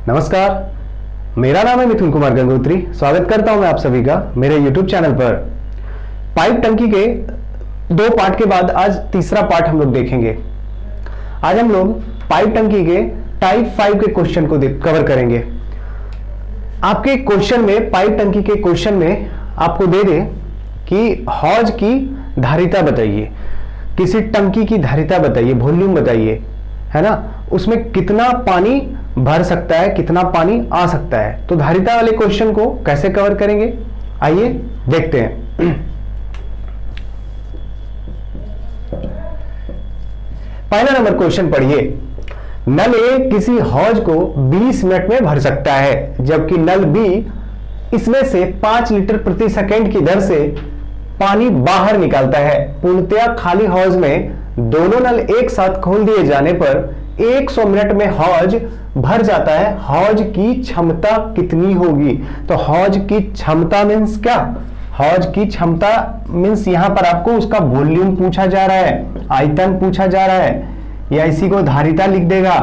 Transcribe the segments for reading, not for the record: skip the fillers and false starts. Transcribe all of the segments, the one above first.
नमस्कार, मेरा नाम है मिथुन कुमार गंगोत्री। स्वागत करता हूं मैं आप सभी का मेरे YouTube चैनल पर। पाइप टंकी के 2 पार्ट के बाद आज तीसरा पार्ट हम लोग देखेंगे। आज हम लोग पाइप टंकी के टाइप 5 के क्वेश्चन को कवर करेंगे। आपके क्वेश्चन में, पाइप टंकी के क्वेश्चन में आपको दे दे कि हौज की धारिता बताइए, किसी टंकी की धारिता बताइए, वॉल्यूम बताइए, है ना, उसमें कितना पानी भर सकता है, कितना पानी आ सकता है। तो धारिता वाले क्वेश्चन को कैसे कवर करेंगे, आइए देखते हैं। पहला नंबर क्वेश्चन पढ़िए। नल ए किसी हौज को 20 मिनट में भर सकता है, जबकि नल बी इसमें से 5 लीटर प्रति सेकंड की दर से पानी बाहर निकालता है। पूर्णतया खाली हौज में दोनों नल एक साथ खोल दिए जाने पर 100 मिनट में हौज भर जाता है। हौज की क्षमता कितनी होगी? तो हौज की क्षमता मीन्स क्या? हौज की क्षमता मीन्स यहां पर आपको उसका वॉल्यूम पूछा जा रहा है, आयतन पूछा जा रहा है, या इसी को धारिता लिख देगा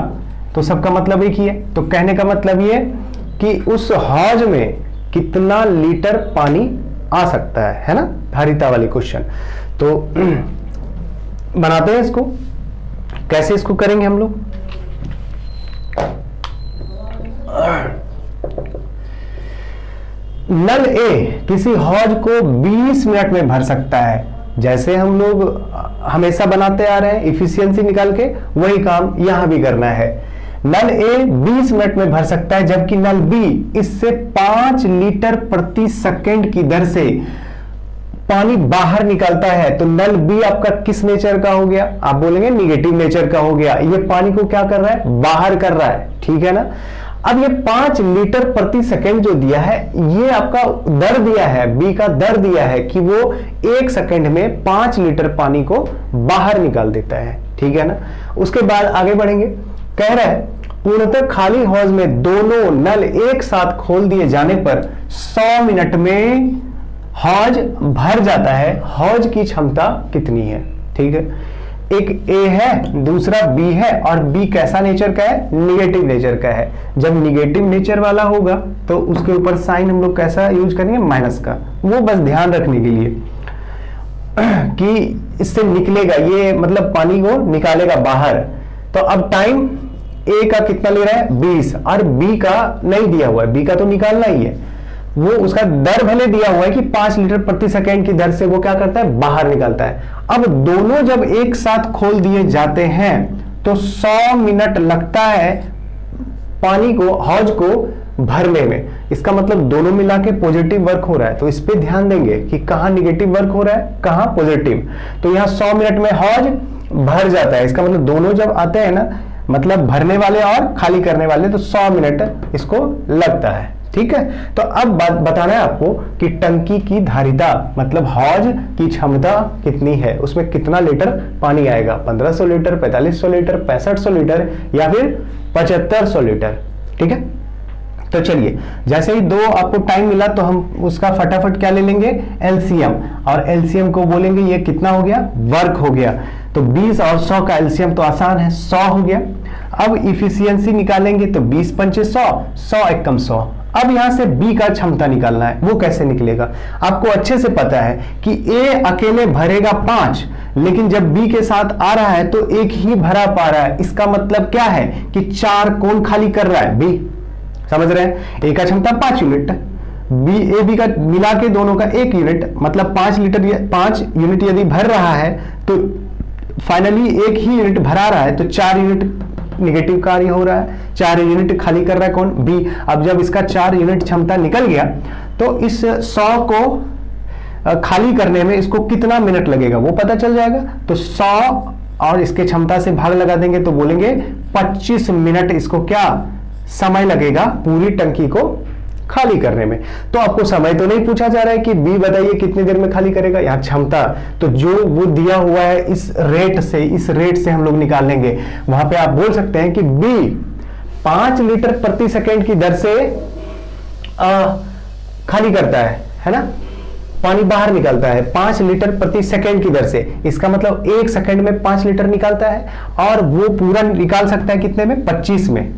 तो सबका मतलब एक ही है। तो कहने का मतलब ये कि उस हौज में कितना लीटर पानी आ सकता है ना, धारिता वाले क्वेश्चन। तो बनाते हैं इसको। कैसे इसको करेंगे हम लोग? नल ए किसी हौज को 20 मिनट में भर सकता है। जैसे हम लोग हमेशा बनाते आ रहे हैं इफिशियंसी निकाल के, वही काम यहां भी करना है। नल ए 20 मिनट में भर सकता है, जबकि नल बी इससे 5 लीटर प्रति सेकंड की दर से पानी बाहर निकालता है। तो नल बी आपका किस नेचर का हो गया? आप बोलेंगे निगेटिव नेचर का हो गया। ये पानी को क्या कर रहा है? बाहर कर रहा है, ठीक है ना। अब ये 5 लीटर प्रति सेकंड जो दिया है, ये आपका दर दिया है, बी का दर दिया है कि वो 1 सेकंड में 5 लीटर पानी को बाहर निकाल देता है, ठीक है ना। उसके बाद आगे बढ़ेंगे। कह रहा है पूर्णतः खाली हौज में दोनों नल एक साथ खोल दिए जाने पर 100 मिनट में हौज भर जाता है। हौज की क्षमता कितनी है? ठीक है, एक ए है, दूसरा बी है, और बी कैसा नेचर का है? निगेटिव नेचर का है। जब निगेटिव नेचर वाला होगा तो उसके ऊपर साइन हम लोग कैसा यूज करेंगे? माइनस का। वो बस ध्यान रखने के लिए कि इससे निकलेगा, ये मतलब पानी को निकालेगा बाहर। तो अब टाइम ए का कितना ले रहा है? 20, और बी का नहीं दिया हुआ है, बी का तो निकालना ही है। वो उसका दर भले दिया हुआ है कि 5 लीटर प्रति सेकंड की दर से वो क्या करता है? बाहर निकालता है। अब दोनों जब एक साथ खोल दिए जाते हैं तो 100 मिनट लगता है पानी को, हौज को भरने में। इसका मतलब दोनों मिला के पॉजिटिव वर्क हो रहा है। तो इस पे ध्यान देंगे कि कहां निगेटिव वर्क हो रहा है, कहां पॉजिटिव। तो यहां 100 मिनट में हौज भर जाता है। इसका मतलब दोनों जब आते हैं ना, मतलब भरने वाले और खाली करने वाले, तो 100 मिनट इसको लगता है, ठीक है। तो अब बात बताना है आपको कि टंकी की धारिता मतलब हौज की क्षमता कितनी है, उसमें कितना लीटर पानी आएगा? 1500 लीटर, 4500 लीटर, 6500 लीटर, या फिर 7500 लीटर, ठीक है। तो चलिए, जैसे ही 2 आपको टाइम मिला तो हम उसका फटाफट क्या ले लेंगे? एलसीएम। और एलसीएम को बोलेंगे ये कितना हो गया? वर्क हो गया। तो 20 और 100 का एलसीएम तो आसान है, 100 हो गया। अब इफिशियंसी निकालेंगे तो 20 पंचे 100, 100 एकम 100। अब यहां से बी का क्षमता निकालना है। वो कैसे निकलेगा? आपको अच्छे से पता है कि ए अकेले भरेगा 5, लेकिन जब बी के साथ आ रहा है तो एक ही भरा पा रहा है। इसका मतलब क्या है कि 4 कौन खाली कर रहा है? बी। समझ रहे हैं? ए का क्षमता 5 यूनिट, बी ए बी का मिला के दोनों का 1 यूनिट, मतलब 5 यूनिट यदि भर रहा है तो फाइनली 1 ही यूनिट भरा रहा है, तो 4 यूनिट निगेटिव कार्य हो रहा है। 4 यूनिट खाली कर रहा है कौन? बी। अब जब इसका 4 यूनिट क्षमता निकल गया तो इस 100 को खाली करने में इसको कितना मिनट लगेगा वो पता चल जाएगा। तो 100 और इसके क्षमता से भाग लगा देंगे तो बोलेंगे 25 मिनट इसको क्या समय लगेगा पूरी टंकी को खाली करने में। तो आपको समय तो नहीं पूछा जा रहा है कि बी बताइए कितनी देर में खाली करेगा, यहाँ क्षमता। तो जो वो दिया हुआ है इस रेट से हम लोग निकाल लेंगे। वहां पे आप बोल सकते हैं कि बी 5 लीटर प्रति सेकंड की दर से खाली करता है ना, पानी बाहर निकालता है 5 लीटर प्रति सेकंड की दर से। इसका मतलब 1 सेकंड में 5 लीटर निकालता है, और वो पूरा निकाल सकता है कितने में? 25 में।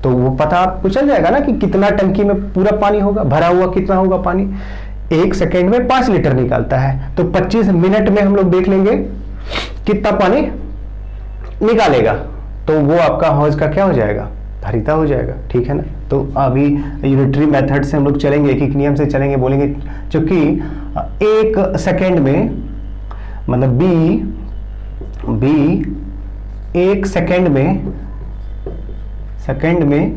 तो वो पता आपको चल जाएगा ना कि कितना टंकी में पूरा पानी होगा, भरा हुआ कितना होगा पानी। 1 सेकेंड में 5 लीटर निकालता है, तो 25 मिनट में हम लोग देख लेंगे कितना पानी निकालेगा, तो वो आपका हौज का क्या हो जाएगा, धारिता हो जाएगा। ठीक है ना। तो अभी यूनिटरी मेथड से हम लोग चलेंगे, एक नियम से चलेंगे, बोलेंगे चूंकि 1 सेकेंड में मतलब बी 1 सेकेंड में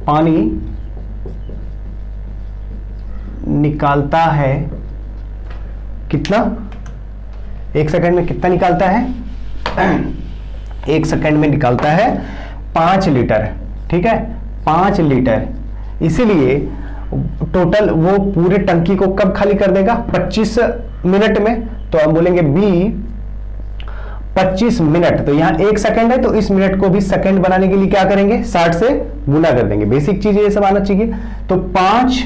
पानी निकालता है कितना, 1 सेकेंड में कितना निकालता है, 1 सेकेंड में निकालता है 5 लीटर। ठीक है, 5 लीटर। इसीलिए टोटल वो पूरे टंकी को कब खाली कर देगा, 25 मिनट में। तो हम बोलेंगे बी 25 मिनट, तो यहां 1 सेकेंड है, तो इस मिनट को भी सेकेंड बनाने के लिए क्या करेंगे, 60 से गुना कर देंगे। बेसिक चीज ये सब आना चाहिए। तो 5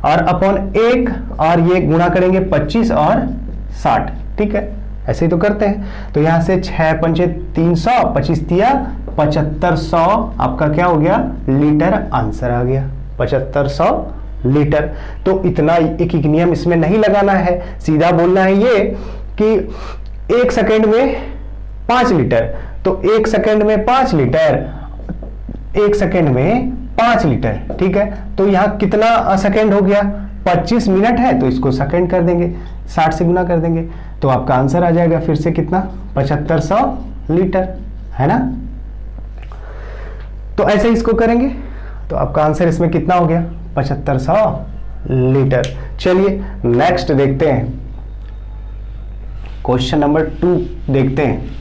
और अपॉन 1 और ये गुणा करेंगे 25 और 60। ठीक है, ऐसे ही तो करते हैं। तो यहां से 6 पंचे 300, 25 तिया 7500 आपका क्या हो गया, लीटर आंसर आ गया, 7500 लीटर। तो इतना एक नियम इसमें नहीं लगाना है, सीधा बोलना है ये कि 1 सेकेंड में 5 लीटर, तो 1 सेकेंड में 5 लीटर, 1 सेकेंड में 5 लीटर। ठीक है, तो यहां कितना सेकेंड हो गया, 25 मिनट है, तो इसको सेकेंड कर देंगे, 60 से गुना कर देंगे, तो आपका आंसर आ जाएगा फिर से कितना, 7500 लीटर, है ना। तो ऐसे इसको करेंगे तो आपका आंसर इसमें कितना हो गया, 7500 लीटर। चलिए नेक्स्ट देखते हैं, क्वेश्चन नंबर 2 देखते हैं।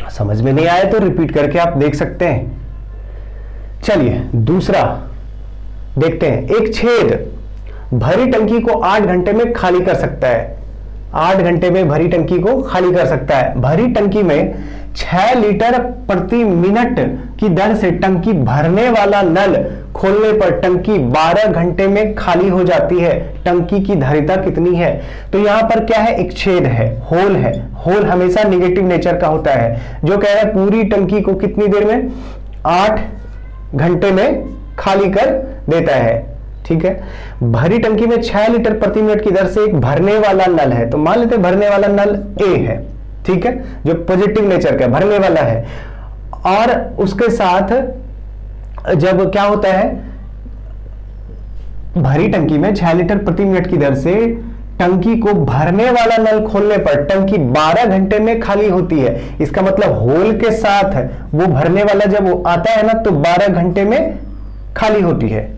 समझ में नहीं आया तो रिपीट करके आप देख सकते हैं। चलिए दूसरा देखते हैं। एक छेद भरी टंकी को 8 घंटे में खाली कर सकता है, 8 घंटे में भरी टंकी को खाली कर सकता है। भरी टंकी में 6 लीटर प्रति मिनट की दर से टंकी भरने वाला नल खोलने पर टंकी 12 घंटे में खाली हो जाती है। टंकी की धारिता कितनी है। तो यहां पर क्या है, एक छेद है, होल है। होल हमेशा निगेटिव नेचर का होता है, जो कह रहा है पूरी टंकी को कितनी देर में, 8 घंटे में खाली कर देता है। ठीक है, भरी टंकी में 6 लीटर प्रति मिनट की दर से एक भरने वाला नल है। तो मान लेते हैं भरने वाला नल ए है, ठीक है, जो पॉजिटिव नेचर का भरने वाला है। और उसके साथ जब क्या होता है, भरी टंकी में 6 लीटर प्रति मिनट की दर से टंकी को भरने वाला नल खोलने पर टंकी 12 घंटे में खाली होती है। इसका मतलब होल के साथ वो भरने वाला जब वो आता है ना, तो 12 घंटे में खाली होती है।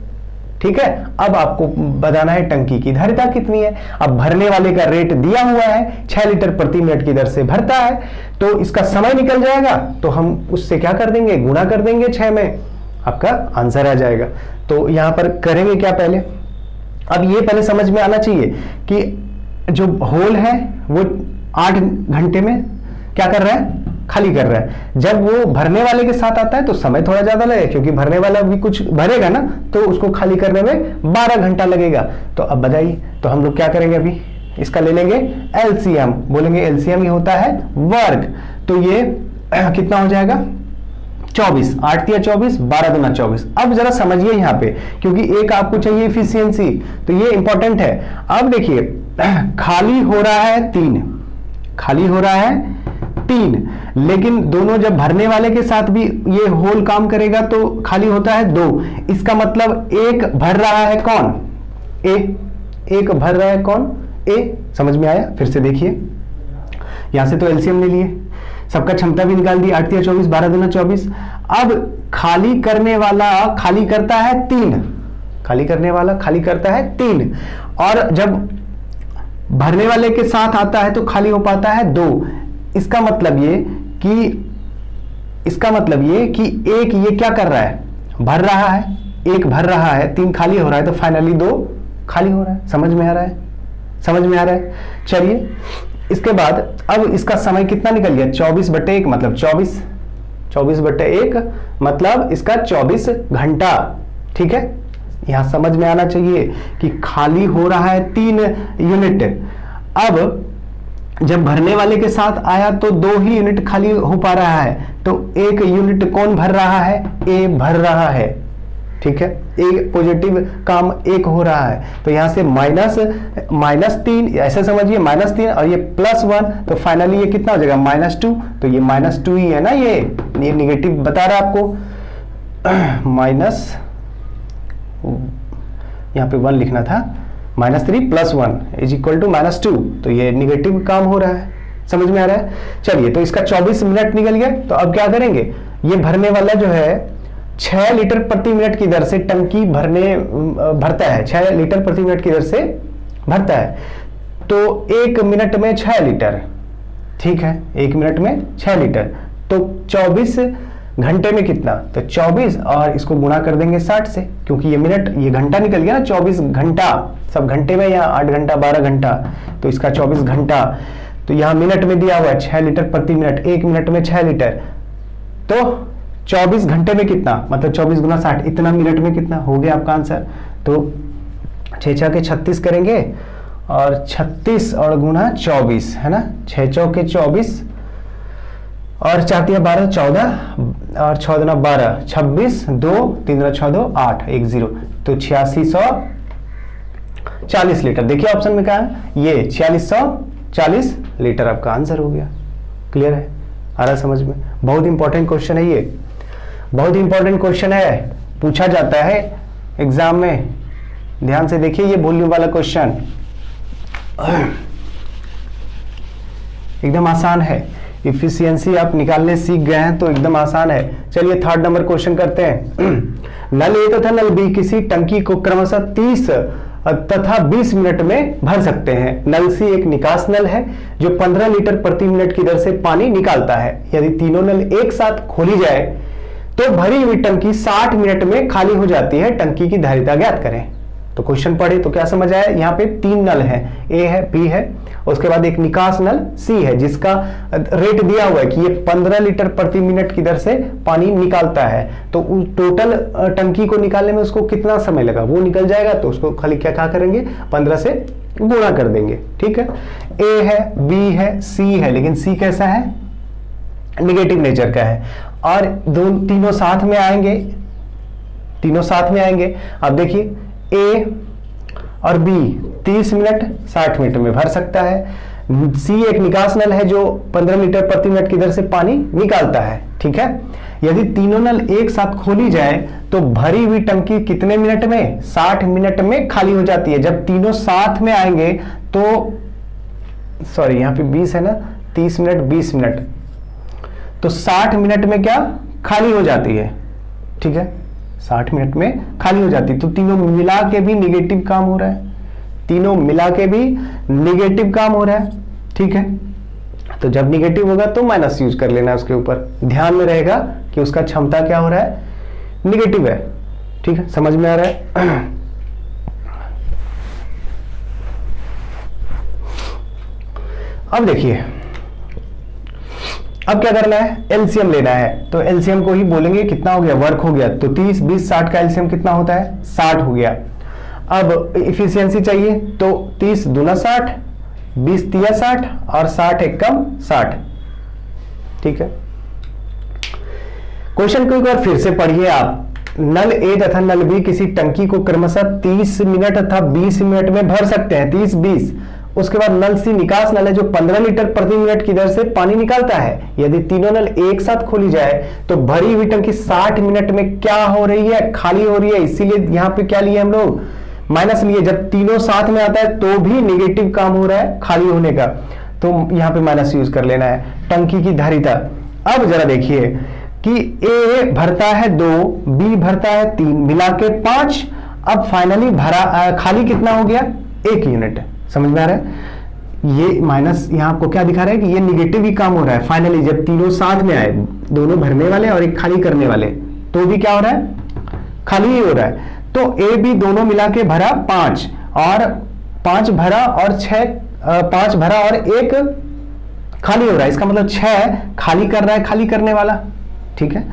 ठीक है, अब आपको बताना है टंकी की धारिता कितनी है। अब भरने वाले का रेट दिया हुआ है, 6 लीटर प्रति मिनट की दर से भरता है, तो इसका समय निकल जाएगा, तो हम उससे क्या कर देंगे, गुणा कर देंगे 6 में, आपका आंसर आ जाएगा। तो यहां पर करेंगे क्या, पहले अब ये पहले समझ में आना चाहिए कि जो होल है वो 8 घंटे में क्या कर रहा है, खाली कर रहा है। जब वो भरने वाले के साथ आता है तो समय थोड़ा ज्यादा लगेगा, क्योंकि भरने वाला भी कुछ भरेगा ना, तो उसको खाली करने में 12 घंटा लगेगा। तो अब बताइए, तो हम लोग क्या करेंगे, अभी इसका ले लेंगे एलसीएम, बोलेंगे एलसीएम ही होता है वर्ग। तो ये कितना हो जाएगा, 24, 8 तिया 24, 12 दूना 24। अब जरा समझिए यहाँ पे, क्योंकि एक आपको चाहिए इफिशियंसी, तो ये इंपॉर्टेंट है। अब देखिए, खाली हो रहा है 3, खाली हो रहा है 3, लेकिन दोनों जब भरने वाले के साथ भी ये होल काम करेगा तो खाली होता है 2। इसका मतलब एक भर रहा है कौन, ए, एक भर रहा है कौन, ए। समझ में आया, फिर से देखिए, यहां से तो एलसीएम ले लिए, सबका क्षमता भी निकाल दी, 8 तिया 24, 12 दूना 24। अब खाली करने वाला खाली करता है 3, खाली करने वाला खाली करता है 3, और जब भरने वाले के साथ आता है तो खाली हो पाता है 2। इसका मतलब ये कि एक ये क्या कर रहा है, भर रहा है, एक भर रहा है, 3 खाली हो रहा है, तो फाइनली 2 खाली हो रहा है। समझ में आ रहा है, समझ में आ रहा है। चलिए इसके बाद अब इसका समय कितना निकल गया, 24/1 मतलब 24, 24/1 मतलब इसका 24 घंटा। ठीक है, यहां समझ में आना चाहिए कि खाली हो रहा है 3 यूनिट। अब जब भरने वाले के साथ आया तो 2 ही यूनिट खाली हो पा रहा है, तो 1 यूनिट कौन भर रहा है? ए भर रहा है, ठीक है। एक पॉजिटिव काम 1 हो रहा है, तो यहां से -3 ऐसे समझिए, -3 और ये +1, तो फाइनली ये कितना हो जाएगा? -2। तो ये -2 ही है ना, ये निगेटिव बता रहा है आपको। माइनस यहां पे 1 लिखना था, -3 + 1 = -2, तो ये निगेटिव काम हो रहा है। समझ में आ रहा है? चलिए, तो इसका 24 मिनट निकल गया। तो अब क्या करेंगे? ये भरने वाला जो है 6 लीटर प्रति मिनट की दर से टंकी भरता है, 6 लीटर प्रति मिनट की दर से भरता है। तो 1 मिनट में 6 लीटर, ठीक है, 1 मिनट में 6 लीटर, तो 24 घंटे में कितना? तो 24 और इसको गुणा कर देंगे 60 से, क्योंकि ये मिनट, ये घंटा निकल गया ना, 24 घंटा, सब घंटे में, या 8 घंटा 12 घंटा, तो इसका 24 घंटा। तो यहां मिनट में दिया हुआ है 6 लीटर प्रति मिनट, 1 मिनट में 6 लीटर, तो 24 घंटे में कितना? मतलब 24 गुना 60, इतना मिनट में कितना हो गया आपका आंसर। तो 6 × के 36 करेंगे, और 36 और गुना 24 है ना, 6 × 24 और 4 × 12 14 और 6 × 12 26, 2 3 × 6 2 8 1 0, तो 8640 लीटर। देखिए ऑप्शन में क्या है, ये 4640 लीटर आपका आंसर हो गया। क्लियर है? आ रहा समझ में? बहुत इंपॉर्टेंट क्वेश्चन है ये, बहुत इंपॉर्टेंट क्वेश्चन है, पूछा जाता है एग्जाम में। ध्यान से देखिए, ये वॉल्यूम वाला क्वेश्चन एकदम आसान है। इफिशियंसी आप निकालने सीख गए हैं तो एकदम आसान है। चलिए 3rd नंबर क्वेश्चन करते हैं। नल ए तथा नल बी किसी टंकी को क्रमशः 30 तथा 20 मिनट में भर सकते हैं। नल सी एक निकास नल है जो 15 लीटर प्रति मिनट की दर से पानी निकालता है। यदि तीनों नल एक साथ खोली जाए तो भरी हुई टंकी 60 मिनट में खाली हो जाती है। टंकी की धारिता ज्ञात करें। तो क्वेश्चन पढ़े तो क्या समझ आया? यहाँ पे 3 नल है, ए है, बी है, उसके बाद एक निकास नल सी है जिसका रेट दिया हुआ है कि ये 15 लीटर प्रति मिनट की दर से पानी निकालता है। तो टोटल टंकी को निकालने में उसको कितना समय लगा वो निकल जाएगा। तो उसको खाली क्या करेंगे, 15 से गुणा कर देंगे। ठीक है, ए है, बी है, सी है, लेकिन सी कैसा है? निगेटिव नेचर का है। और तीनों साथ में आएंगे, तीनों साथ में आएंगे। अब देखिए ए और बी 30 मिनट 60 मिनट में भर सकता है। सी एक निकास नल है जो 15 लीटर प्रति मिनट की दर से पानी निकालता है। ठीक है, यदि तीनों नल एक साथ खोली जाए तो भरी हुई टंकी कितने मिनट में? 60 मिनट में खाली हो जाती है। जब तीनों साथ में आएंगे तो सॉरी यहाँ पे 20 है ना, 30 मिनट 20 मिनट, तो 60 मिनट में क्या खाली हो जाती है। ठीक है, 60 मिनट में खाली हो जाती है। तो तीनों मिला के भी निगेटिव काम हो रहा है, तीनों मिला के भी निगेटिव काम हो रहा है। ठीक है, तो जब निगेटिव होगा तो माइनस यूज कर लेना, उसके ऊपर ध्यान में रहेगा कि उसका क्षमता क्या हो रहा है, निगेटिव है। ठीक है, समझ में आ रहा है? अब देखिए, अब क्या करना है, एलसीएम लेना है। तो एलसीएम को ही बोलेंगे, कितना हो गया, वर्क हो गया। तो 30 20 60 का एलसीएम कितना होता है? 60 हो गया। अब इफिशियंसी चाहिए तो 30 दूना 60, 20 तिया 60 और 60 एक कम 60। ठीक है, क्वेश्चन को एक बार फिर से पढ़िए आप। नल ए तथा नल बी किसी टंकी को क्रमशः 30 मिनट तथा 20 मिनट में भर सकते हैं, 30 20। उसके बाद नल सी निकास नल है जो 15 लीटर प्रति मिनट की दर से पानी निकालता है। यदि तीनों नल एक साथ खोली जाए तो भरी हुई टंकी 60 मिनट में क्या हो रही है, खाली हो रही है। इसीलिए यहां पे क्या लिए हम लोग, माइनस लिए। जब तीनों साथ में आता है तो भी निगेटिव काम हो रहा है खाली होने का, तो यहां पे माइनस यूज कर लेना है। टंकी की धारिता, अब जरा देखिए कि ए भरता है 2, बी भरता है 3, मिला के 5। अब फाइनली भरा खाली कितना हो गया, 1 यूनिट। समझ में आ रहा है? ये माइनस यहां आपको क्या दिखा रहा है कि ये निगेटिव ही काम हो रहा है। फाइनली जब तीनों साथ में आए, दोनों भरने वाले और एक खाली करने वाले, तो भी क्या हो रहा है, खाली ही हो रहा है। तो ए बी दोनों मिला के भरा 5 और 5 भरा और 6, 5 भरा और 1 खाली हो रहा है। इसका मतलब 6 खाली कर रहा है खाली करने वाला। ठीक है,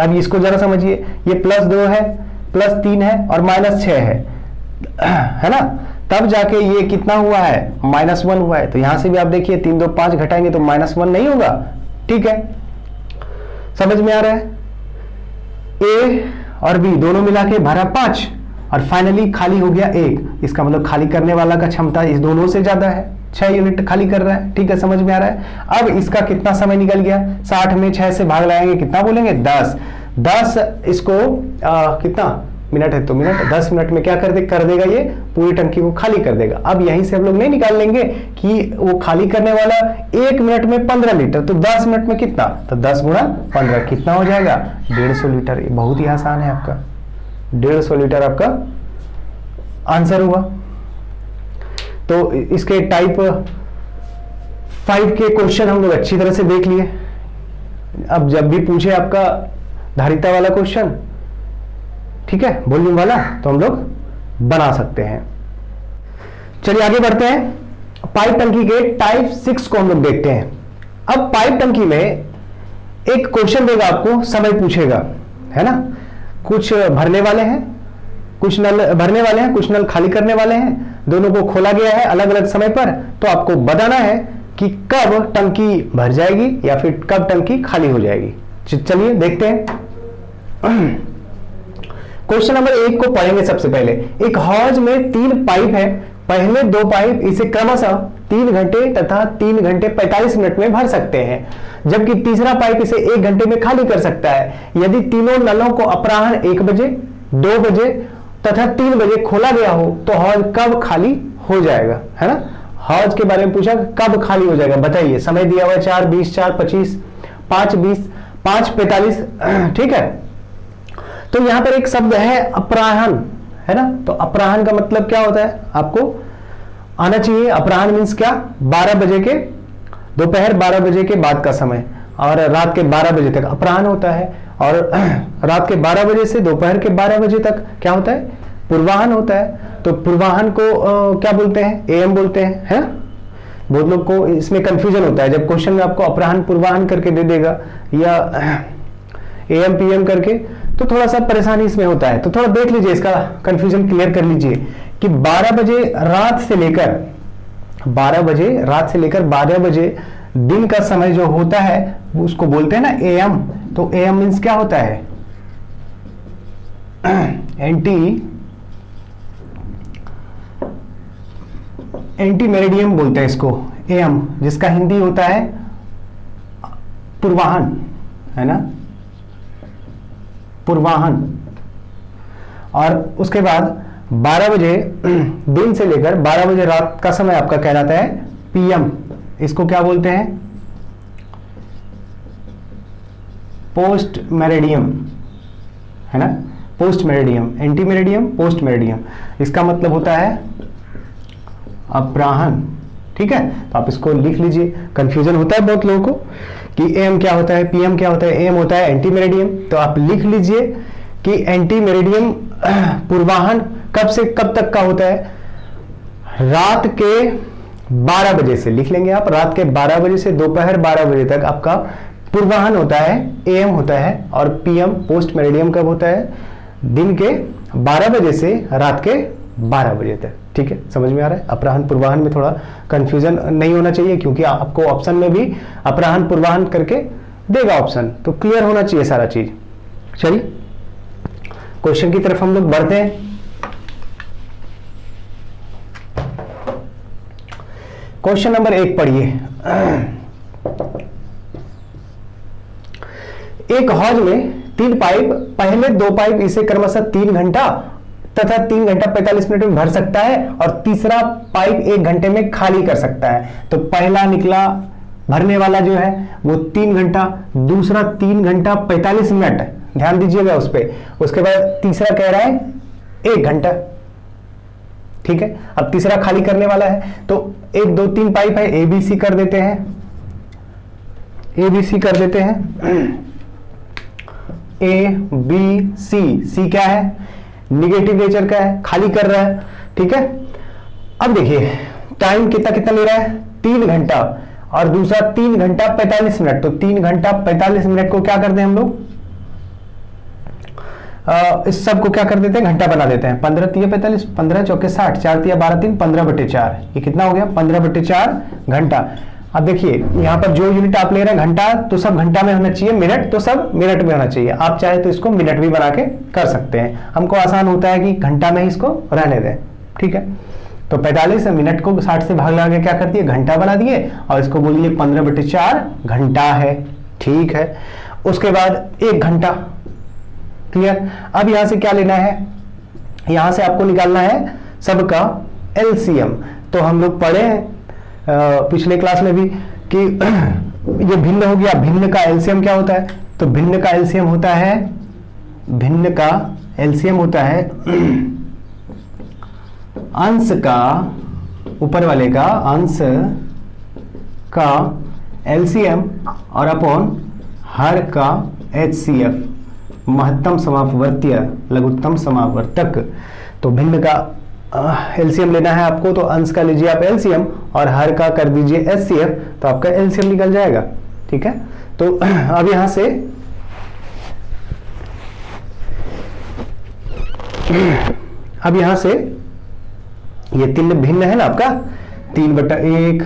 अब इसको जरा समझिए, ये +2 है, +3 है और -6 है ना, तब जाके ये कितना हुआ है, -1 हुआ है। तो यहां से भी आप देखिए 3 2 5 घटाएंगे तो -1 नहीं होगा। ठीक है, समझ में आ रहा है। ए और बी दोनों मिला के भरा 5 और फाइनली खाली हो गया 1। इसका मतलब खाली करने वाला का क्षमता इस दोनों से ज्यादा है, 6 यूनिट खाली कर रहा है। ठीक है, समझ में आ रहा है। अब इसका कितना समय निकल गया, 60 में 6 से भाग लगाएंगे, कितना बोलेंगे 10 इसको कितना मिनट है, तो मिनट 10 मिनट में क्या कर देगा, ये पूरी टंकी को खाली कर देगा। अब यहीं से हम लोग नहीं निकाल लेंगे कि वो खाली करने वाला 1 मिनट में 15 लीटर, तो 10 मिनट में कितना, तो 10 गुणा 15 कितना हो जाएगा, 150 लीटर। ये बहुत ही आसान है, आपका 150 लीटर आपका आंसर हुआ। तो इसके टाइप 5 के क्वेश्चन हम लोग अच्छी तरह से देख लिए। अब जब भी पूछे आपका धारिता वाला क्वेश्चन, ठीक है, वॉल्यूम वाला, तो हम लोग बना सकते हैं। चलिए आगे बढ़ते हैं। पाइप टंकी के टाइप 6 को हम लोग देखते हैं। अब पाइप टंकी में एक क्वेश्चन देगा आपको, समय पूछेगा, है ना। कुछ भरने वाले हैं, कुछ नल भरने वाले हैं, कुछ नल खाली करने वाले हैं, दोनों को खोला गया है अलग अलग समय पर। तो आपको बताना है कि कब टंकी भर जाएगी या फिर कब टंकी खाली हो जाएगी। चलिए देखते हैं। क्वेश्चन नंबर 1 को पढ़ेंगे। सबसे पहले एक हौज में 3 पाइप है, पहले 2 पाइप इसे क्रमशः 3 घंटे तथा 3 घंटे 45 मिनट में भर सकते हैं, जबकि तीसरा पाइप इसे 1 घंटे में खाली कर सकता है। यदि तीनों नलों को अपराह्न 1 बजे, 2 बजे तथा 3 बजे खोला गया हो तो हौज कब खाली हो जाएगा, है ना। हौज के बारे में पूछा, कब खाली हो जाएगा बताइए। समय दिया हुआ है 4 20 4 25 5 20 5 45, ठीक है। तो यहां पर एक शब्द है अपराह्न, है ना। तो अपराह्न का मतलब क्या होता है, आपको आना चाहिए। अपराह्न मीन्स क्या, 12 बजे के, दोपहर 12 बजे के बाद का समय और रात के 12 बजे तक अपराह्न होता है। और रात के 12 बजे से दोपहर के 12 बजे तक क्या होता है, पूर्वाह्न होता है। तो पूर्वाह्न को क्या बोलते हैं, एएम बोलते हैं, है ना। बहुत लोग को इसमें कंफ्यूजन होता है, जब क्वेश्चन में आपको अपराह्न पूर्वाह्न करके दे देगा या एएम पीएम करके, तो थोड़ा सा परेशानी इसमें होता है। तो थोड़ा देख लीजिए, इसका कंफ्यूजन क्लियर कर लीजिए कि 12 बजे रात से लेकर 12 बजे दिन का समय जो होता है उसको बोलते हैं ना एएम। तो एएम मीन्स क्या होता है, एंटी मेरिडियम बोलते हैं इसको, एएम, जिसका हिंदी होता है पूर्वाह्न, है ना, पूर्वाह्न। और उसके बाद 12 बजे दिन से लेकर 12 बजे रात का समय आपका कहलाता है पीएम। इसको क्या बोलते हैं, पोस्ट मेरिडियम, है ना, post meridiem, anti meridiem, post meridiem. इसका मतलब होता है अपराह्न, ठीक है। तो आप इसको लिख लीजिए। कंफ्यूजन होता है बहुत लोगों को कि एएम क्या होता है, पीएम क्या होता है। एएम होता है एंटी मेरिडियम। तो आप लिख लीजिए कि एंटी मेरिडियम पूर्वाह्न कब से कब तक का होता है, रात के 12 बजे से, लिख लेंगे आप, रात के 12 बजे से दोपहर 12 बजे तक आपका पूर्वाह्न होता है, एएम होता है। और पीएम पोस्ट मेरिडियम कब होता है, दिन के 12 बजे से रात के 12 बजे तक, ठीक है। समझ में आ रहा है। अपराह्न पूर्वाह्न में थोड़ा कंफ्यूजन नहीं होना चाहिए, क्योंकि आपको ऑप्शन में भी अपराह्न पूर्वाह्न करके देगा ऑप्शन, तो क्लियर होना चाहिए सारा चीज। चलिए क्वेश्चन की तरफ हम लोग बढ़ते हैं। क्वेश्चन नंबर 1 पढ़िए। एक हौज में 3 पाइप, पहले 2 पाइप इसे क्रमशः 3 घंटा तथा 3 घंटा 45 मिनट में भर सकता है और तीसरा पाइप 1 घंटे में खाली कर सकता है। तो पहला निकला भरने वाला जो है वो 3 घंटा, दूसरा 3 घंटा 45 मिनट, ध्यान दीजिएगा उस पर। उसके बाद तीसरा कह रहा है 1 घंटा, ठीक है। अब तीसरा खाली करने वाला है। तो 1 2 3 पाइप है, एबीसी कर देते हैं, एबीसी कर देते हैं, ए बी सी। सी क्या है, निगेटिव नेचर का है, खाली कर रहा है, ठीक है। अब देखिए टाइम कितना कितना ले रहा है, 3 घंटा और दूसरा 3 घंटा 45 मिनट। तो 3 घंटा 45 मिनट को क्या कर दें हम लोग, इस सब को क्या कर देते हैं, घंटा बना देते हैं। 15 तिया 45, 15 चौके 60, 4 तिया 12 3, 15/4, ये कितना हो गया 15/4 घंटा। अब देखिए यहाँ पर जो यूनिट आप ले रहे हैं घंटा, तो सब घंटा में होना चाहिए, मिनट तो सब मिनट में होना चाहिए। आप चाहे तो इसको मिनट भी बना के कर सकते हैं, हमको आसान होता है कि घंटा में इसको रहने दें, ठीक है। तो 45 मिनट को 60 से भाग लगा के क्या कर दिए, घंटा बना दिए, और इसको बोलिए 15/4 घंटा है, ठीक है। उसके बाद 1 घंटा, क्लियर। अब यहां से क्या लेना है, यहां से आपको निकालना है सबका एलसीएम। तो हम लोग पढ़े हैं पिछले क्लास में भी कि ये भिन्न हो गया, भिन्न का एलसीएम क्या होता है, तो भिन्न का एलसीएम होता है, भिन्न का एलसीएम होता है अंश का, ऊपर वाले का अंश का एलसीएम और अपॉन हर का एचसीएफ, महत्तम समापवर्तीय लघुत्तम समापवर्तक। तो भिन्न का एलसीएम लेना है आपको, तो अंश का लीजिए आप एलसीएम और हर का कर दीजिए एचसीएफ, तो आपका एलसीएम निकल जाएगा, ठीक है। तो अब यहां से ये 3 भिन्न है ना आपका, 3/1,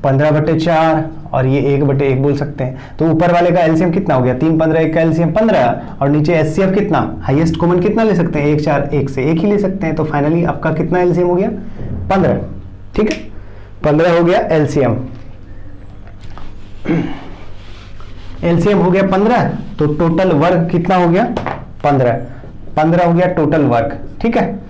15/4 और ये 1/1 बोल सकते हैं। तो ऊपर वाले का एलसीएम कितना हो गया, 3 15, 1 का एलसीएम 15, और नीचे एचसीएफ कितना, हाईएस्ट कॉमन कितना ले सकते हैं, 1 4, 1 से 1 ही ले सकते हैं। तो फाइनली आपका कितना एलसीएम हो गया, 15, ठीक है, 15 हो गया एलसीएम। एलसीएम हो गया 15, तो टोटल वर्क कितना हो गया, 15 हो गया टोटल वर्क, ठीक है।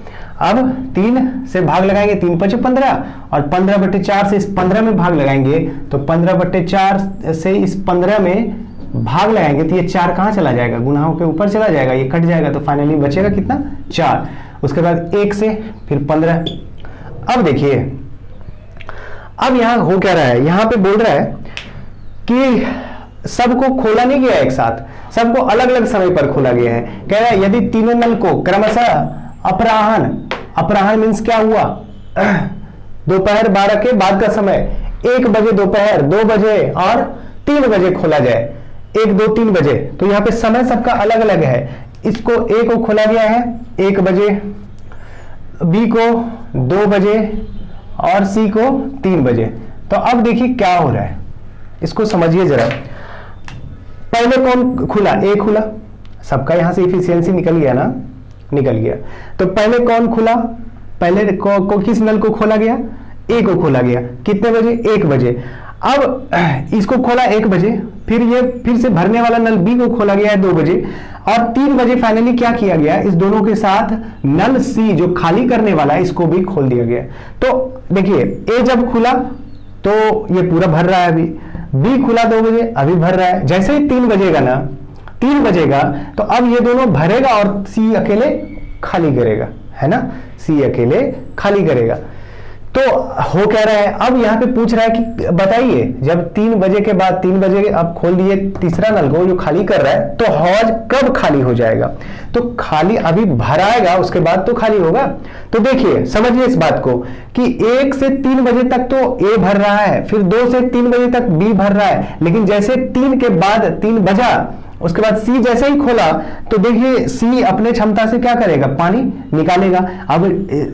अब 3 से भाग लगाएंगे, 3 5 15, और 15/4 से इस 15 में भाग लगाएंगे, तो 15/4 से इस 15 में भाग लगाएंगे, तो ये 4 कहां चला जाएगा, गुणाओं के ऊपर चला जाएगा, ये कट जाएगा, तो फाइनली बचेगा कितना, 4। उसके बाद 1 से फिर 15। अब देखिए, अब यहां हो क्या रहा है, यहां पे बोल रहा है कि सबको खोला नहीं गया एक साथ, सबको अलग अलग समय पर खोला गया है। कह रहा है यदि तीनों नल को क्रमशः अपराह्न मीन्स क्या हुआ, दोपहर 12 के बाद का समय, 1 बजे दोपहर, 2 बजे और 3 बजे खोला जाए, 1 2 3 बजे, तो यहाँ पे समय सबका अलग अलग है। इसको ए को खोला गया है 1 बजे, बी को 2 बजे और सी को 3 बजे। तो अब देखिए क्या हो रहा है, इसको समझिए जरा। पहले कौन खुला, ए खुला, सबका यहां से इफिशियंसी निकल गया ना, निकल गया। तो पहले कौन खुला, पहले किस नल को खोला गया, ए को खोला गया, कितने बजे, 1 बजे। अब इसको खोला 1 बजे, फिर से भरने वाला नल बी को खोला गया है 2 बजे, और 3 बजे फाइनली क्या किया गया, इस दोनों के साथ नल सी जो खाली करने वाला है इसको भी खोल दिया गया। तो देखिए ए जब खुला तो ये पूरा भर रहा है, अभी बी खुला 2 बजे, अभी भर रहा है। जैसे ही 3 बजेगा ना, 3 बजेगा तो अब ये दोनों भरेगा और सी अकेले खाली करेगा, है ना, सी अकेले खाली करेगा। तो हो क्या रहा है, अब यहाँ पे पूछ रहा है कि बताइए जब 3 बजे के बाद 3 बजे अब खोल दिए तीसरा नल को जो खाली कर रहा है, तो हौज कब खाली हो जाएगा, तो खाली अभी भराएगा उसके बाद तो खाली होगा। तो देखिए समझिए इस बात को कि 1 से 3 बजे तक तो ए भर रहा है, फिर 2 से 3 बजे तक बी भर रहा है, लेकिन जैसे 3 के बाद 3 बजा उसके बाद सी जैसे ही खोला तो देखिए सी अपने क्षमता से क्या करेगा, पानी निकालेगा। अब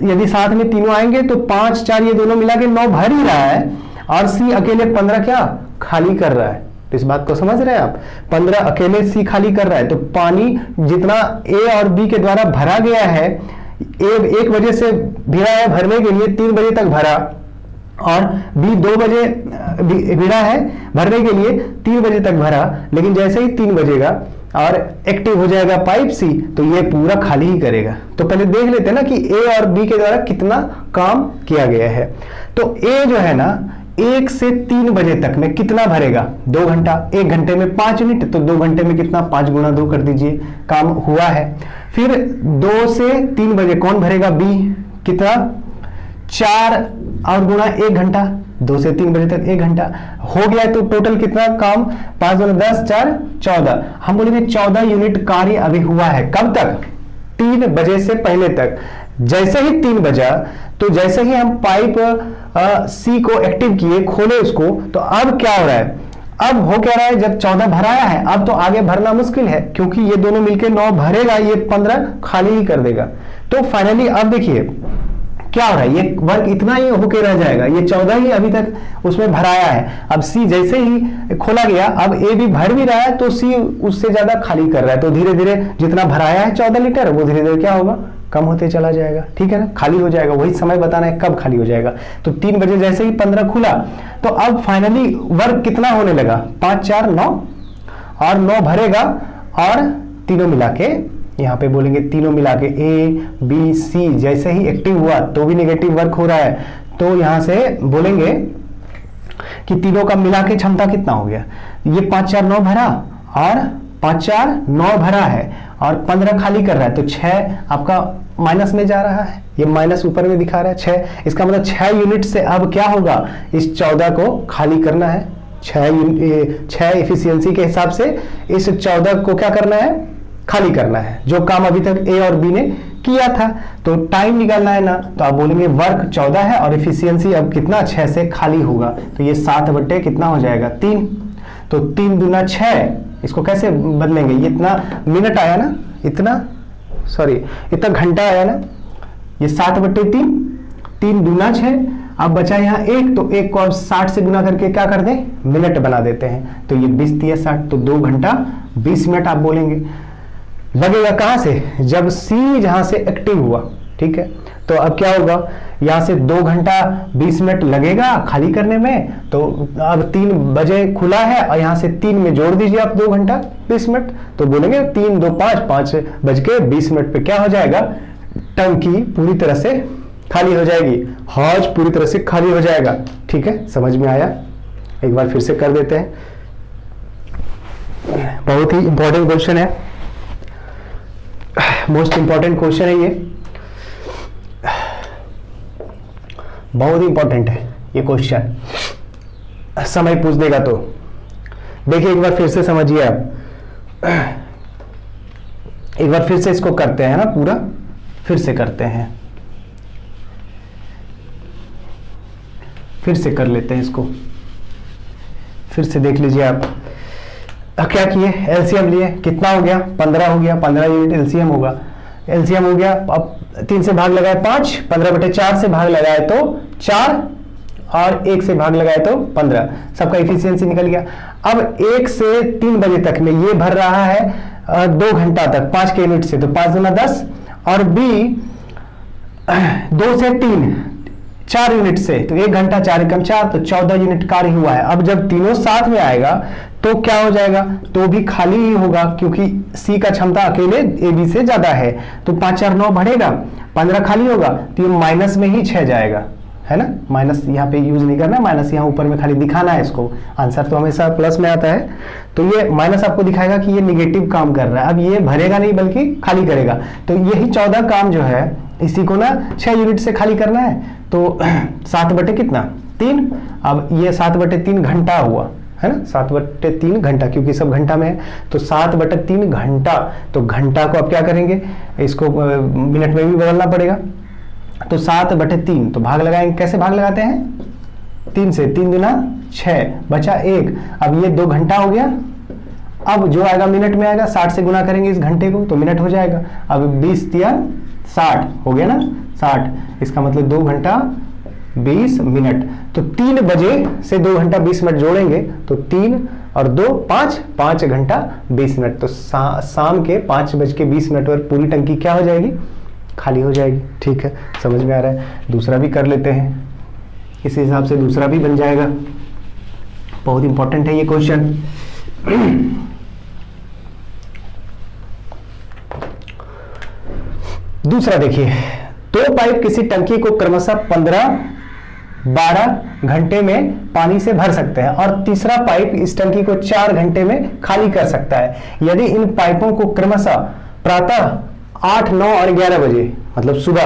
यदि साथ में तीनों आएंगे तो 5 4 ये दोनों मिला के 9 भर ही रहा है, और सी अकेले 15 क्या खाली कर रहा है। तो इस बात को समझ रहे हैं आप, 15 अकेले सी खाली कर रहा है। तो पानी जितना ए और बी के द्वारा भरा गया है, 1 बजे से भिड़ा है भरने के लिए, 3 बजे तक भरा, और बी 2 बजे भिड़ा है भरने के लिए, 3 बजे तक भरा, लेकिन जैसे ही 3 बजेगा और एक्टिव हो जाएगा पाइप सी, तो ये पूरा खाली ही करेगा। तो पहले देख लेते हैं ना कि ए और बी के द्वारा कितना काम किया गया है। तो ए जो है ना 1 से 3 बजे तक में कितना भरेगा, 2 घंटा, 1 घंटे में 5 यूनिट, तो 2 घंटे में कितना, 5 गुणा 2 कर दीजिए, काम हुआ है। फिर 2 से 3 बजे कौन भरेगा, बी, कितना, 4 और गुणा 1 घंटा, 2 से 3 बजे तक 1 घंटा हो गया। तो टोटल कितना काम, 5 गुणा 10 4 14, हम बोलेंगे 14 यूनिट कार्य अभी हुआ है। कब तक, 3 बजे से पहले तक। जैसे ही 3 बजा तो जैसे ही हम पाइप सी को एक्टिव किए, खोले उसको, तो अब क्या हो रहा है, अब हो क्या रहा है, जब 14 भराया है अब तो आगे भरना मुश्किल है, क्योंकि ये दोनों मिलके 9 भरेगा, ये 15 खाली ही कर देगा। तो फाइनली अब देखिए क्या हो रहा है, ये वर्क इतना ही होके रह जाएगा, ये 14 ही अभी तक उसमें भराया है। अब सी जैसे ही खोला गया, अब ए भी भर भी रहा है तो सी उससे ज्यादा खाली कर रहा है, तो धीरे धीरे जितना भराया है 14 लीटर वो धीरे धीरे क्या होगा, कम होते चला जाएगा। ठीक है ना, खाली हो जाएगा। वही समय बताना है कब खाली हो जाएगा। तो 3 बजे जैसे ही 15 खुला, तो अब फाइनली वर्क कितना होने लगा, 5 4 9, और 9 भरेगा, और तीनों मिला के यहाँ पे बोलेंगे, तीनों मिला के ए बी सी जैसे ही एक्टिव हुआ तो भी नेगेटिव वर्क हो रहा है, तो यहाँ से बोलेंगे कि तीनों का मिला के क्षमता कितना हो गया। ये 5 4 9 भरा, और 5 4 9 भरा है, और 15 खाली कर रहा है, तो 6 आपका माइनस में जा रहा है, ये माइनस ऊपर में दिखा रहा है 6। इसका मतलब 6 यूनिट से अब क्या होगा, इस 14 को खाली करना है। 6 एफिशिएंसी के हिसाब से इस 14 को क्या करना है, खाली करना है, जो काम अभी तक ए और बी ने किया था। तो टाइम निकालना है ना, तो आप बोलेंगे वर्क 14 है और एफिशिएंसी अब कितना, 6 से खाली होगा, तो ये 7 बटे कितना हो जाएगा, 3। तो 3 दूना 6, इसको कैसे बदलेंगे, ये इतना मिनट आया ना, इतना घंटा आया ना, ये 7 बटे 3, 3 दूना 6, अब बचा यहाँ 1, तो 1 को अब 60 से गुना करके क्या कर दें, मिनट बना देते हैं, तो ये 20 दिया 60, तो 2 घंटा 20 मिनट आप बोलेंगे। लगेगा कहां से, जब सी जहां से एक्टिव हुआ। ठीक है, तो अब क्या होगा, यहां से 2 घंटा 20 मिनट लगेगा खाली करने में, तो अब 3 बजे खुला है, और यहां से 3 में जोड़ दीजिए आप 2 घंटा 20 मिनट, तो बोलेंगे 3 2 5, 5 बज के 20 मिनट पे क्या हो जाएगा, टंकी पूरी तरह से खाली हो जाएगी, हौज पूरी तरह से खाली हो जाएगा। ठीक है, समझ में आया, एक बार फिर से कर देते हैं, बहुत ही इंपॉर्टेंट क्वेश्चन है, मोस्ट इंपॉर्टेंट क्वेश्चन है ये, बहुत ही इंपॉर्टेंट है ये क्वेश्चन, समय पूछ देगा तो। देखिए एक बार फिर से समझिए आप, एक बार फिर से इसको करते हैं ना, पूरा फिर से करते हैं, फिर से कर लेते हैं इसको, फिर से देख लीजिए आप। क्या किए, एलसीएम लिए, कितना हो गया, 15 हो गया, 15 यूनिट एलसीएम होगा, एलसीएम हो गया। अब 3 से भाग लगाए 5, 15 बटे 4 से भाग लगाए तो 4, और 1 से भाग लगाए तो 15, सबका एफिशिएंसी निकल गया। अब 1 से 3 बजे तक में ये भर रहा है 2 घंटा तक 5 के यूनिट से, तो 5 दूना 10, और बी 2 से 3 4 यूनिट से, तो 1 घंटा 4 एकम 4, तो 14 यूनिट कार्य हुआ है। अब जब तीनों साथ में आएगा तो क्या हो जाएगा, तो भी खाली ही होगा, क्योंकि सी का क्षमता अकेले ए बी से ज्यादा है, तो 5 4 9 बढ़ेगा, 15 खाली होगा, तो ये माइनस में ही 6 जाएगा, है ना। माइनस यहाँ पे यूज नहीं करना, माइनस यहाँ ऊपर में खाली दिखाना है इसको, आंसर तो हमेशा प्लस में आता है, तो ये माइनस आपको दिखाएगा कि ये निगेटिव काम कर रहा है। अब ये भरेगा नहीं बल्कि खाली करेगा, तो यही 14 काम जो है इसी को ना 6 यूनिट से खाली करना है, तो 7 बटे कितना 3, अब ये 7 बटे 3 घंटा हुआ, है ना, 7 बटे 3 घंटा, क्योंकि सब घंटा में है, तो 7 बटे 3 घंटा, तो घंटा को अब क्या करेंगे, इसको मिनट में भी बदलना पड़ेगा, तो 7 बटे 3, तो भाग लगाएंगे, कैसे भाग लगाते हैं, 3 से, 3 दूना 6, बचा 1, अब ये 2 घंटा हो गया। अब जो आएगा मिनट में आएगा, 60 से गुना करेंगे इस घंटे को तो मिनट हो जाएगा। अब 20 या 60 हो गया ना, 60, इसका मतलब 2 घंटा 20 मिनट, तो 3 बजे से 2 घंटा 20 मिनट जोड़ेंगे तो 3 और 2 5, 5 घंटा 20 मिनट, तो शाम के 5 बज के 20 मिनट पर पूरी टंकी क्या हो जाएगी, खाली हो जाएगी। ठीक है, समझ में आ रहा है। दूसरा भी कर लेते हैं, इस हिसाब से दूसरा भी बन जाएगा, बहुत इंपॉर्टेंट है ये क्वेश्चन। दूसरा देखिए, 2 पाइप किसी टंकी को क्रमशः 15-12 घंटे में पानी से भर सकते हैं, और तीसरा पाइप इस टंकी को 4 घंटे में खाली कर सकता है। यदि इन पाइपों को क्रमशः प्रातः 8, 9 और 11 बजे, मतलब सुबह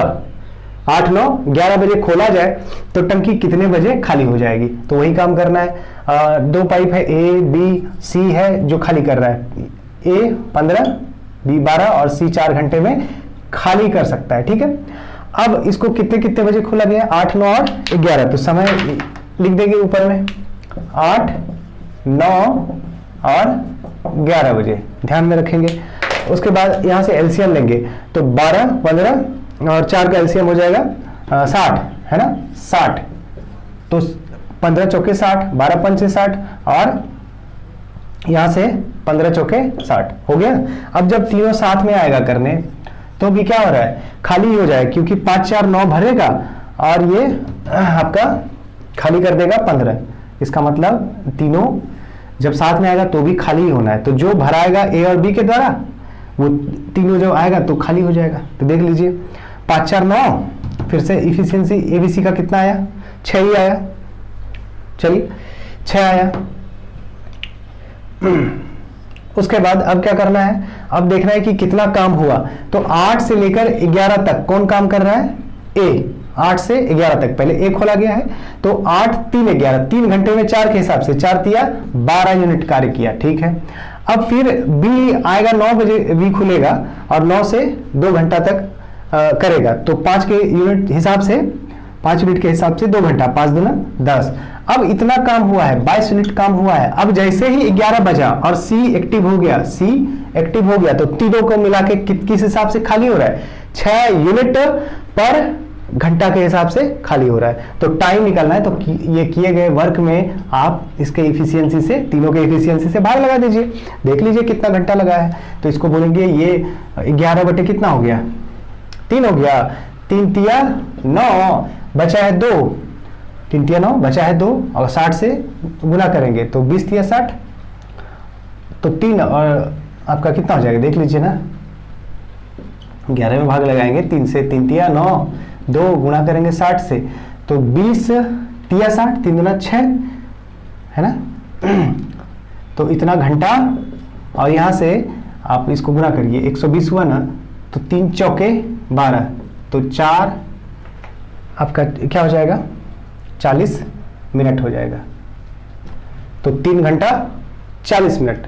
8, 9, 11 बजे खोला जाए तो टंकी कितने बजे खाली हो जाएगी, तो वही काम करना है। 2 पाइप है, ए बी सी है जो खाली कर रहा है, ए 15, बी 12 और सी 4 घंटे में खाली कर सकता है। ठीक है, अब इसको कितने कितने बजे खोला गया, 8, 9 और 11, तो समय लिख देंगे ऊपर में, 8, 9 और 11 बजे, ध्यान में रखेंगे। उसके बाद यहां से एलसीएम लेंगे तो 12, 15 और 4 का एलसीएम हो जाएगा 60, है ना, 60। तो 15 चौके 60, 12 पंचे 60 और यहां से 15 चौके 60 हो गया। अब जब तीनों साथ में आएगा करने तो भी क्या हो रहा है, खाली ही हो जाएगा, क्योंकि 5 4 9 भरेगा और ये आपका खाली कर देगा 15। इसका मतलब तीनों जब साथ में आएगा तो भी खाली ही होना है। तो जो भराएगा ए और बी के द्वारा वो तीनों जब आएगा तो खाली हो जाएगा। तो देख लीजिए 5 4 9, फिर से इफिशियंसी एबीसी का कितना आया, 6 ही आया। चलिए 6 आया। उसके बाद अब क्या करना है, अब देखना है कि कितना काम हुआ। तो 8 से लेकर 11 तक कौन काम कर रहा है, ए। 8 से 11 तक पहले ए खोला गया है तो 8 3 11, 3 घंटे में 4 के हिसाब से 4 तिया 12 यूनिट कार्य किया, ठीक है। अब फिर बी आएगा 9 बजे बी खुलेगा और 9 से 2 घंटा तक करेगा। तो 5 के यूनिट हिसाब से 5 यूनिट के हिसाब से 2 घंटा, 5 दूना 10। अब इतना काम हुआ है, 22 यूनिट काम हुआ है। अब जैसे ही 11 बजा और सी एक्टिव हो गया, सी एक्टिव हो गया तो तीनों को मिला के किस हिसाब से खाली हो रहा है, 6 यूनिट पर घंटा के हिसाब से खाली हो रहा है। तो टाइम निकालना है तो ये किए गए वर्क में आप इसके इफिशियंसी से, तीनों के इफिशियंसी से भाग लगा दीजिए, देख लीजिए कितना घंटा लगा है। तो इसको बोलेंगे ये 11 बटे कितना हो गया, 3 हो गया, 3 तिया 9, बचा है 2, 3 तिया 9 बचा है 2 और 60 से गुना करेंगे तो 20 तिया 60, तो 3 और आपका कितना हो जाएगा देख लीजिए ना, 11 में भाग लगाएंगे 3 से, 3 तिया 9, 2 गुणा करेंगे 60 से तो 20 तिया 60, 3 दूना 6, है ना। तो इतना घंटा और यहां से आप इसको गुणा करिए, 120 हुआ ना, तो 3 चौके 12, तो 4 आपका क्या हो जाएगा 40 मिनट हो जाएगा। तो 3 घंटा 40 मिनट,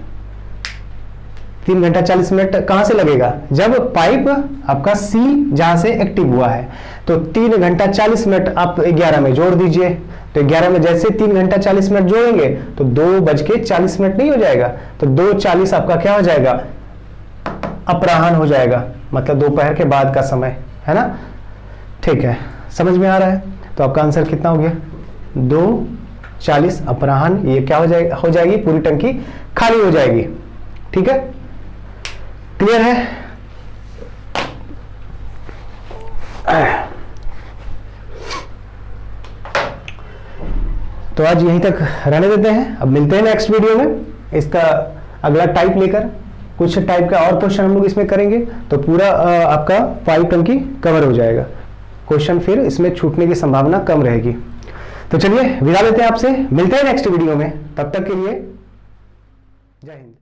3 घंटा 40 मिनट कहां से लगेगा, जब पाइप आपका सी जहां से एक्टिव हुआ है। तो 3 घंटा 40 मिनट आप 11 में जोड़ दीजिए। तो 11 में जैसे 3 घंटा 40 मिनट जोड़ेंगे तो 2:40 नहीं हो जाएगा, तो 2:40 आपका क्या हो जाएगा, अपराह्न हो जाएगा, मतलब दोपहर के बाद का समय, है ना। ठीक है, समझ में आ रहा है। तो आपका आंसर कितना हो गया, 2:40 अपराह्न, ये क्या हो जाएगी पूरी टंकी खाली हो जाएगी, ठीक है। क्लियर है। तो आज यहीं तक रहने देते हैं, अब मिलते हैं नेक्स्ट वीडियो में इसका अगला टाइप लेकर। कुछ टाइप का और क्वेश्चन हम लोग इसमें करेंगे तो पूरा आपका पाइप टंकी कवर हो जाएगा, क्वेश्चन फिर इसमें छूटने की संभावना कम रहेगी। तो चलिए विदा लेते हैं आपसे, मिलते हैं नेक्स्ट वीडियो में, तब तक के लिए जय हिंद।